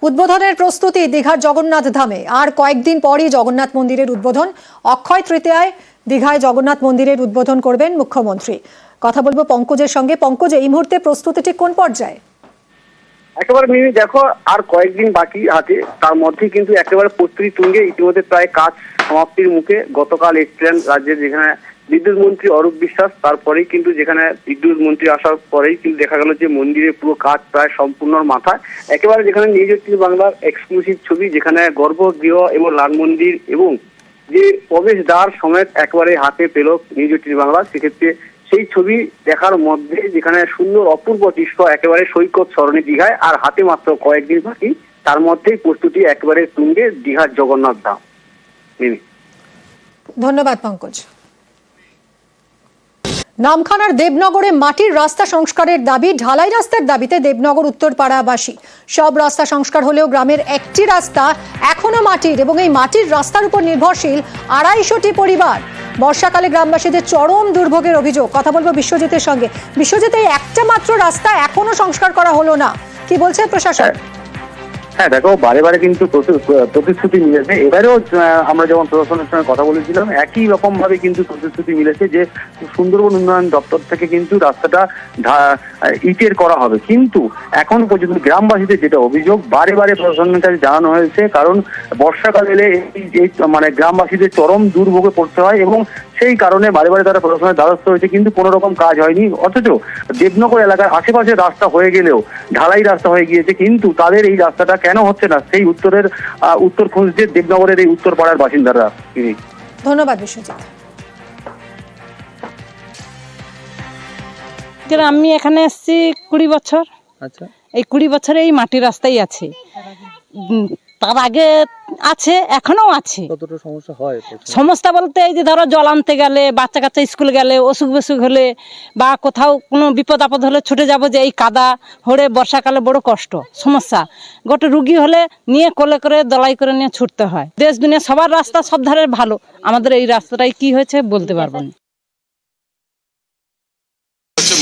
উদ্বোধনের প্রস্তুতি দীঘার জগন্নাথ ধামে। আর কয়েকদিন পরই জগন্নাথ মন্দিরের উদ্বোধন। অক্ষয় তৃতীয়ায় দীঘায় জগন্নাথ মন্দিরের উদ্বোধন করবেন মুখ্যমন্ত্রী। কথা বলবো পঙ্কজের সঙ্গে। পঙ্কজ, এই মুহূর্তে প্রস্তুতি ঠিক কোন পর্যায়ে? একেবারে মিমি দেখো, আর কয়েকদিন বাকি আছে, তার মধ্যে কিন্তু একেবারে প্রস্তুতি তুঙ্গে। ইতিমধ্যে প্রায় কাজ সমাপ্তির মুখে। গতকাল এসছিলেন রাজ্যের যেখানে বিদ্যুৎ মন্ত্রী অরূপ বিশ্বাস, তারপরেই কিন্তু যেখানে বিদ্যুৎ মন্ত্রী আসার পরেই কিন্তু দেখা গেল যে মন্দিরের পুরো কাজ প্রায় সম্পূর্ণ মাথায়। একেবারে যেখানে নিউজ 18 বাংলার এক্সক্লুসিভ ছবি, যেখানে গর্ভগৃহ এবং লাল মন্দির এবং যে প্রবেশদ্বার সমেত একেবারে হাতে পেল নিউজ 18 বাংলা। সেক্ষেত্রে সেই ছবি দেখার মধ্যে যেখানে সুন্দর অপূর্ব দৃশ্য, একেবারে সৈকত সরণি দীঘায়, আর হাতে মাত্র কয়েকদিন বাকি, তার মধ্যেই প্রস্তুতি একেবারে তুঙ্গে দীঘার জগন্নাথ ধাম। ধন্যবাদ পঙ্কজ। নামখানার দেবনগরে মাটির রাস্তা সংস্কারের দাবি, ঢালাই রাস্তার দাবিতে দেবনগর উত্তরপাড়াবাসী। সব রাস্তা সংস্কার হলেও গ্রামের একটি রাস্তা এখনো মাটির, এবং এই মাটির রাস্তার উপর নির্ভরশীল 250টি পরিবার। বর্ষাকালে গ্রামবাসীদের চরম দুর্ভোগের অভিযোগ। কথা বলবো বিশ্বজিতের সঙ্গে। বিশ্বজিৎ, এই একটা মাত্র রাস্তা এখনো সংস্কার করা হলো না, কি বলছে প্রশাসন? হ্যাঁ দেখো, বারে বারে কিন্তু প্রতিশ্রুতি মিলেছে। এবারেও আমরা যখন প্রশাসনের সঙ্গে কথা বলেছিলাম, একই রকম ভাবে কিন্তু প্রতিশ্রুতি মিলেছে যে সুন্দরবন উন্নয়ন দপ্তর থেকে কিন্তু রাস্তাটা ইটের করা হবে। কিন্তু এখন পর্যন্ত গ্রামবাসীদের যেটা অভিযোগ, বারে বারে প্রশাসনের কাছে জানানো হয়েছে, কারণ বর্ষাকাল এলে এই মানে গ্রামবাসীদের চরম দুর্ভোগে পড়তে হয়, এবং সেই কারণে বারে বারে তারা প্রশাসনের দ্বারস্থ হয়েছে, কিন্তু কোনো রকম কাজ হয়নি। অথচ দেবনগর এলাকার আশেপাশে রাস্তা হয়ে গেলেও, ঢালাই রাস্তা হয়ে গিয়েছে, কিন্তু তাদের এই রাস্তাটা কেন হচ্ছে না, সেই উত্তর খুঁজছে দেবনগরের এই উত্তর পাড়ার বাসিন্দারা। ধন্যবাদ বিশ্বজিৎ। আমি এখানে এসেছি 20 বছর। আচ্ছা, এই 20 বছরে এই মাটির রাস্তাই আছে। তার আগে আছে, এখনো আছে। কতটা সমস্যা হয়? সমস্যা বলতে এই যে ধরো জল আনতে গেলে, বাচ্চা কাচ্চা স্কুল গেলে, অসুখ বিসুখ হলে, বা কোথাও কোনো বিপদ আপদ হলে ছুটে যাব, যে এই কাদা হরে বর্ষাকালে বড় কষ্ট সমস্যা। গোটে রুগী হলে নিয়ে কোলে করে দলাই করে নিয়ে ছুটতে হয়। দেশ দুনিয়া সবার রাস্তা সব ধারে ভালো, আমাদের এই রাস্তাটাই কি হয়েছে বলতে পারবো না।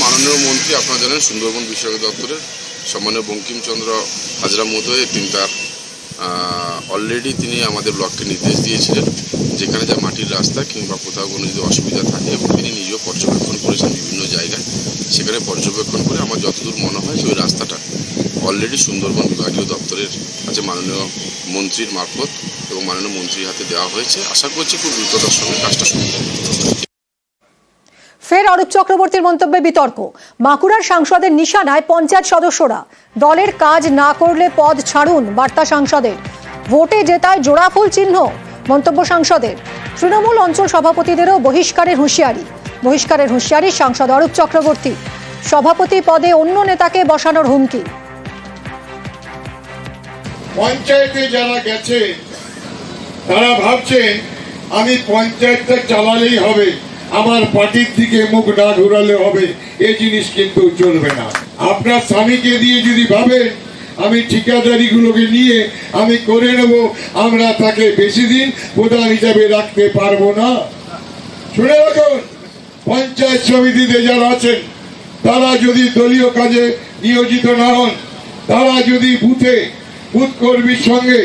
মাননীয় মন্ত্রী, আপনারা জানেন, সুন্দরবন বিষয়ক দপ্তরের সম্মানীয় বঙ্কিমচন্দ্র হাজরা মহোদয় তার অলরেডি তিনি আমাদের ব্লককে নির্দেশ দিয়েছিলেন, যেখানে যা মাটির রাস্তা কিংবা কোথাও কোনো যদি অসুবিধা থাকে, এবং তিনি নিজেও পর্যবেক্ষণ করেছেন বিভিন্ন জায়গায়। সেখানে পর্যবেক্ষণ করে আমার যতদূর মনে হয় যে ওই রাস্তাটা অলরেডি সুন্দরবন বিভাগীয় দপ্তরের কাছে মাননীয় মন্ত্রীর মারফত এবং মাননীয় মন্ত্রীর হাতে দেওয়া হয়েছে। আশা করছি খুব দ্রুততার সঙ্গে কাজটা শুরু হবে। ফের অরূপ চক্রবর্তীর মন্তব্যে বিতর্ক। বাঁকুড়ার সাংসদের নিশানায় পঞ্চায়েত সদস্যরা। দলের কাজ না করলে পদ ছাড়ুন, বার্তা সাংসদের। ভোটে জেতায় জোড়াফুল চিহ্ন, মন্তব্য সাংসদের। তৃণমূল অঞ্চল সভাপতিদেরও বহিষ্কারের হুঁশিয়ারি সাংসদ অরূপ চক্রবর্তী। সভাপতি পদে অন্য নেতাকে বসানোর হুমকি। পঞ্চায়েতে যারা গেছে তারা ভাবছে আমি পঞ্চায়েতটা চালালেই হবে, আমার পার্টির দিকে মুখ না ঘুরালে হবে। এই জিনিস কিন্তু চলবে না। আপনার স্বামীকে দিয়ে যদি ভাবেন আমি ঠিকাদারিগুলোকে নিয়ে আমি করে নেব, আমরা তাকে বেশি দিন প্রধান হিসাবে রাখতে পারবো না। শুনে রাখুন, পঞ্চায়েত সমিতিতে যারা আছেন তারা যদি দলীয় কাজে নিয়োজিত না হন, তারা যদি বুথ কর্মীর সঙ্গে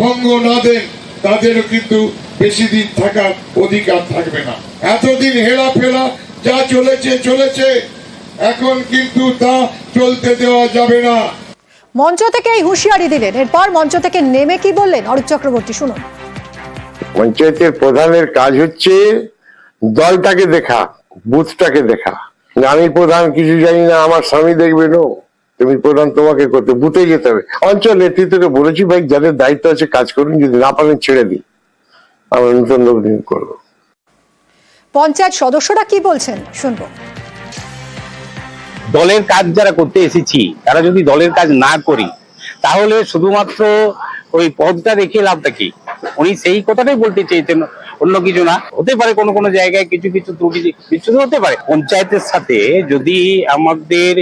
সঙ্গ না দেন, তাদেরও কিন্তু বেশি দিন থাকার অধিকার থাকবে না। এতদিন হেলাফেলা যা চলেছে, এখন কিন্তু তা চলতে দেওয়া যাবে না। মঞ্চ থেকে এই হুঁশিয়ারি দিলেন। এরপর মঞ্চ থেকে নেমে কি বললেন অরূপ চক্রবর্তী, শুনুন। পঞ্চায়েতের প্রধানের কাজ হচ্ছে দলটাকে দেখা, বুথটাকে দেখা। আমি প্রধান কিছু জানি না, আমার স্বামী দেখবে নো, তুমি প্রধান তোমাকে করতে বুথে যেতে হবে। অঞ্চল নেতৃত্বকে বলেছি, ভাই যাদের দায়িত্ব আছে কাজ করুন, যদি না পারেন ছেড়ে দিন, আমরা নতুন লোক নিয়োগ করবো। পঞ্চায়েত সদস্যরা কি বলছেন শুনবো। দলের কাজ যারা করতে এসেছি, তারা যদি দলের কাজ না করি, তাহলে শুধুমাত্র ওই পদটা রেখে লাভটা কি? উনি সেই কথাটাই বলতে চেয়েছেন, অন্য কিছু না। হতে পারে কোনো কোনো জায়গায় কিছু ত্রুটি বিচ্ছুতি হতে পারে। পঞ্চায়েতের সাথে যদি আমাদের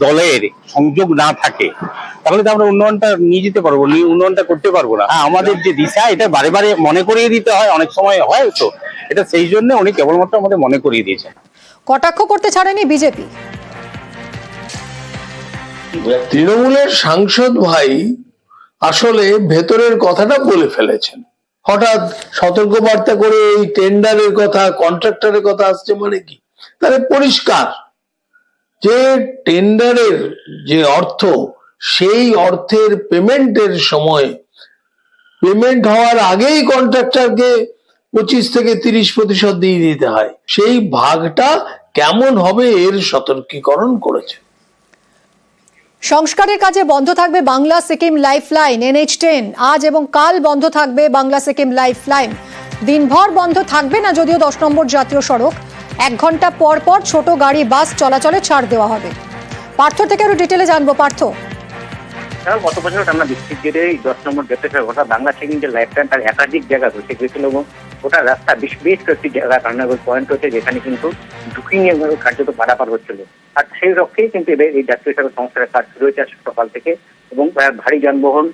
দলের সংযোগ না থাকে, তাহলে তো আমরা উন্নয়নটা নিয়ে যেতে পারবো, উন্নয়নটা করতে পারবো না। আমাদের যে দিশা, এটা বারে বারে মনে করিয়ে দিতে হয়, অনেক সময় হয় তো, এটা সেই জন্য উনি কেবলমাত্র আমাদের মনে করিয়ে দিয়েছেন। কটাক্ষ করতে ছাড়েনি বিজেপি। তৃণমূলের সাংসদ ভাই আসলে ভেতরের কথাটা বলে ফেলেছেন। হঠাৎ সতর্কবার্তা করে এই টেন্ডারের কথা, কন্ট্রাক্টরের কথা আসছে মানে কি? তাহলে পরিষ্কার যে টেন্ডারের যে অর্থ, সেই অর্থের পেমেন্টের সময়, পেমেন্ট হওয়ার আগেই কন্ট্রাক্টরকে 25 থেকে 30% দিয়ে দিতে হয়। সেই ভাগটা কেমন হবে এর সতর্কীকরণ করেছে। সংস্কারের কাজে বন্ধ থাকবে বাংলা সিকিম লাইফলাইন NH10। আজ এবং কাল বন্ধ থাকবে বাংলা সিকিম লাইফলাইন। দিনভর বন্ধ থাকবে না যদিও 10 নম্বর জাতীয় সড়ক। 1 ঘন্টা পর পর ছোট গাড়ি, বাস চলাচলে ছাড় দেওয়া হবে। পার্থ থেকে আরো ডিটেলে জানবো। পার্থ, গত বছর আমরা বৃষ্টির জেরে 10 নম্বর জাতীয় সড়ক অর্থাৎ বাংলা সিকিম যে লাইফলাইন তার একাধিক জায়গা ধসে গিয়েছিল এবং ওটা রাস্তা বেশ কয়েকটি জায়গা কারণের পয়েন্ট হচ্ছে যেখানে কিন্তু ঝুঁকি নিয়ে কার্যত পারাপার হচ্ছিল। আর সেই লক্ষ্যেই কিন্তু এবার এই জাতীয় সড়ক সংস্কারের কাজ শুরু হয়েছে সকাল থেকে এবং ভারী যানবাহন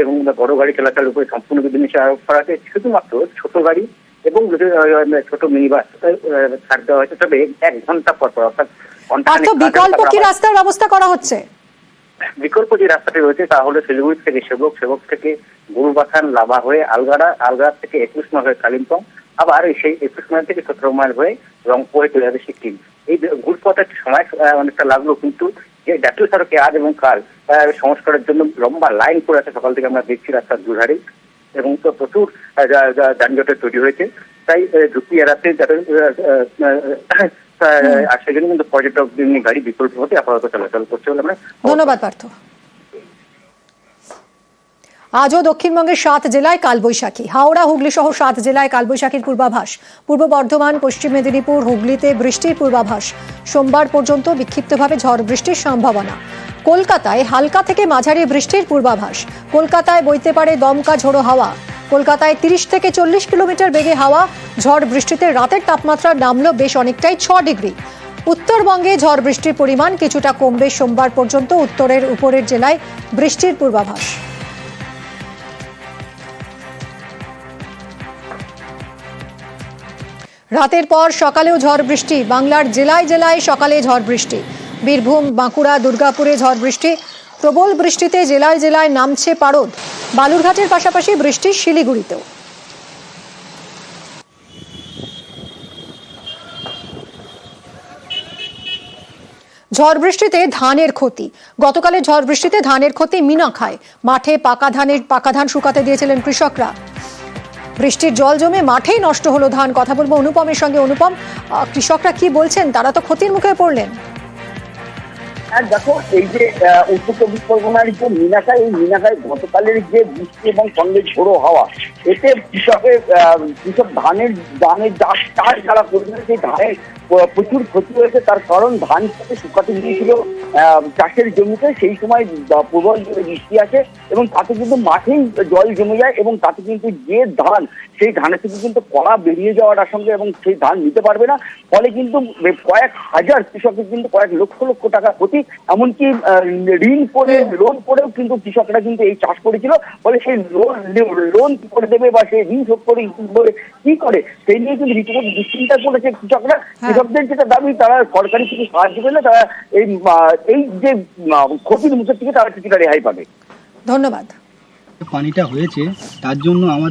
এবং বড় গাড়ি চলাচলের উপরে সম্পূর্ণ বিধিনিষেধ আরোপ করা হয়েছে। শুধুমাত্র ছোট গাড়ি এবং ছোট মিনি বাস ছাড় দেওয়া হয়েছে, তবে 1 ঘন্টা পর পর অর্থাৎ পার্থ, বিকল্প কি রাস্তার ব্যবস্থা করা হচ্ছে? বিকল্প যে রাস্তাটি রয়েছে তা হলো শিলিগুড়ি থেকে সেবক থেকে গুরুবাথান লাভা হয়ে আলগাড়া থেকে 21 মাইল হয়ে কালিম্পং, আবার সেই 21 মাইল থেকে 17 মাইল হয়ে রংপুর হয়ে চলে যাবে সিকিম। এই ঘুরপথে একটু সময় অনেকটা লাগলো, কিন্তু যে জাতীয় সড়কে আজ এবং কাল সংস্কারের জন্য লম্বা লাইন পড়ে আছে। সকাল থেকে আমরা দেখছি রাস্তার দুধারে এবং তো প্রচুর যানজটের তৈরি হয়েছে। তাই ঝুঁকি এড়াতে আর সেজন্য কিন্তু পর্যটক গাড়ি বিকল্প হতে আপাতত চলাচল করছে বলে আমরা। ধন্যবাদ পার্থ। আজও দক্ষিণবঙ্গের 7 জেলায় কালবৈশাখী। হাওড়া, হুগলি সহ 7 জেলায় কালবৈশাখীর পূর্বাভাস। পূর্ব বর্ধমান, পশ্চিম মেদিনীপুর, হুগলিতে বৃষ্টির পূর্বাভাস। সোমবার পর্যন্ত বিক্ষিপ্তভাবে ঝড় বৃষ্টির সম্ভাবনা। কলকাতায় হালকা থেকে মাঝারি বৃষ্টির পূর্বাভাস। কলকাতায় বইতে পারে দমকা ঝোড়ো হাওয়া। কলকাতায় 30 থেকে 40 কিলোমিটার বেগে হাওয়া। ঝড় বৃষ্টিতে রাতের তাপমাত্রা নামলো বেশ অনেকটাই, 6 ডিগ্রি। উত্তরবঙ্গে ঝড় বৃষ্টির পরিমাণ কিছুটা কমবে সোমবার পর্যন্ত। উত্তরের উপরের জেলায় বৃষ্টির পূর্বাভাস। রাতের পর সকালেও ঝড় বৃষ্টি। বাংলার জেলায় জেলায় সকালে ঝড় বৃষ্টি। বীরভূম, বাঁকুড়া, দুর্গাপুরে ঝড় বৃষ্টি। প্রবল বৃষ্টিতে জেলায় জেলায় নামছে পারদ। বালুরঘাটের পাশাপাশি বৃষ্টি শিলিগুড়িতেও। ঝড় বৃষ্টিতে ধানের ক্ষতি। গতকালের ঝড় বৃষ্টিতে ধানের ক্ষতি মিনাখায়। মাঠে পাকা ধান শুকাতে দিয়েছিলেন কৃষকরা। বৃষ্টির জল জমে মাঠেই নষ্ট হলো ধান। কথা বলবো অনুপমের সঙ্গে। অনুপম, কৃষকরা কি বলছেন? তারা তো ক্ষতির মুখে পড়লেন। দেখো, এই যে উত্তর চব্বিশ পরগনার যে মিনাখায়, এই মিনাখায় গতকালের যে বৃষ্টি এবং সঙ্গে ঝোড়ো হাওয়া, এতে কৃষক ধানের চাষ যারা করবে সেই ধানের প্রচুর ক্ষতি হয়েছে। তার কারণ ধান থেকে শুকাতে দিয়েছিল চাষের জমিতে, সেই সময় প্রবল বৃষ্টি আসে এবং তাতে কিন্তু মাঠেই জল জমে যায় এবং তাতে কিন্তু যে ধান, সেই ধানের থেকে কিন্তু কড়া বেরিয়ে যাওয়ার আশঙ্কা এবং সেই ধান নিতে পারবে না। ফলে কিন্তু কয়েক হাজার কৃষকের কিন্তু কয়েক লক্ষ লক্ষ টাকা ক্ষতি। এমনকি লোন করেও কিন্তু কৃষকরা কিন্তু এই চাষ করেছিল। ফলে সেই লোন কি করে দেবে বা সেই ঋণ শোধ করে কি করে, সেই নিয়ে কিন্তু রীতিমতো দুশ্চিন্তা করেছে কৃষকরা। কৃষকদের যেটা দাবি, তারা সরকারি কিছু সাহায্য পেলে তারা এই যে ক্ষতির মুখের থেকে তারা কিছুটা রেহাই পাবে। ধন্যবাদ। পানিটা হয়েছে তার জন্য আমাদের